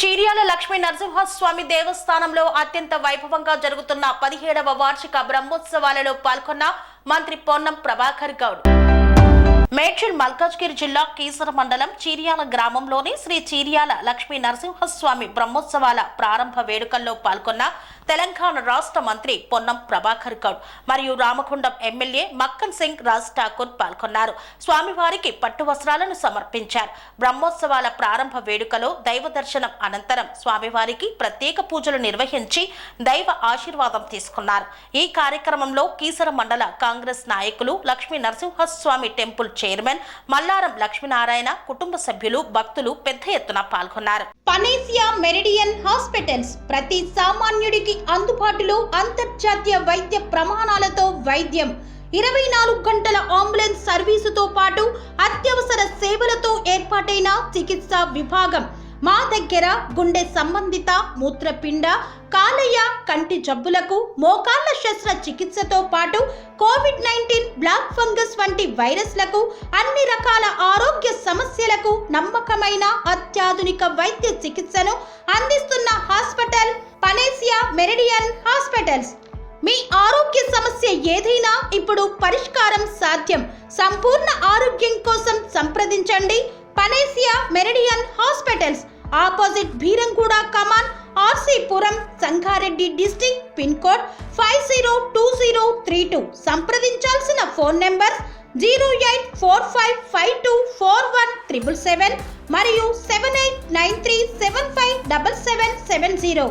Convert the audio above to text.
చీర్యాల లక్ష్మీ నరసింహస్వామి దేవస్థానంలో అత్యంత వైభవంగా జరుగుతున్న 17వ వార్షిక బ్రహ్మోత్సవాలలో పాల్గొన్న మంత్రి పొన్నం ప్రభాకర్ గౌడ్. మేడ్చల్ మల్కాజ్గిరి జిల్లా కీసర మండలం చీర్యాల గ్రామంలోని శ్రీ చీర్యాల లక్ష్మీ నరసింహస్వామి బ్రహ్మోత్సవాల ప్రారంభ వేడుకల్లో పాల్గొన్న తెలంగాణ రాష్ట్ర మంత్రి పొన్నం ప్రభాకర్ గౌడ్ మరియు రామగుండం ఎమ్మెల్యే మక్కన్ సింగ్ రాజ్ ఠాకూర్ పాల్గొన్నారు. స్వామివారికి పట్టు వస్త్రాలను సమర్పించారు. బ్రహ్మోత్సవాల ప్రారంభ వేడుకలో దైవ దర్శనం అనంతరం స్వామివారికి ప్రత్యేక పూజలు నిర్వహించి దైవ ఆశీర్వాదం తీసుకున్నారు. ఈ కార్యక్రమంలో కీసర మండల కాంగ్రెస్ నాయకులు, లక్ష్మీ నరసింహస్వామి టెంపుల్ చైర్మన్ మల్లారం లక్ష్మీనారాయణ కుటుంబ సభ్యులు, భక్తులు పెద్ద ఎత్తున పాల్గొన్నారు. పనేసియా మెరిడియన్ హాస్పిటల్స్ ప్రతి సామాన్యుడికి అందుబాటులో అంతర్జాతీయ వైద్య ప్రమాణాలతో వైద్యం, 24 గంటల అంబులెన్స్ సర్వీసుతో పాటు అత్యవసర సేవలతో ఏర్పాటైన చికిత్సా విభాగం. మా దగ్గర గుండె సంబంధిత, మూత్రపిండ, కాలేయ, కంటి జబ్బులకు, మోకాళ్ల శస్త్ర చికిత్సతో పాటు కోవిడ్-19, బ్లాక్ ఫంగస్ వంటి వైరస్లకు, అన్ని రకాల ఆరోగ్య సమస్యలకు నమ్మకమైన అత్యాధునిక వైద్య చికిత్సను అందిస్తున్న హాస్పిటల్ పనేసియా మెరిడియన్ హాస్పిటల్స్. మీ ఆరోగ్య సమస్య ఏదైనా ఇప్పుడు పరిష్కారం సాధ్యం. సంపూర్ణ ఆరోగ్యం కోసం సంప్రదించండి panacea meridian hospitals, opposite Beeramguda కమాన్, RC Puram, Sangareddy district, pin code 502032. సంప్రదించాల్సిన ఫోన్ నెంబర్ 0845524177 మరియు 7893757770.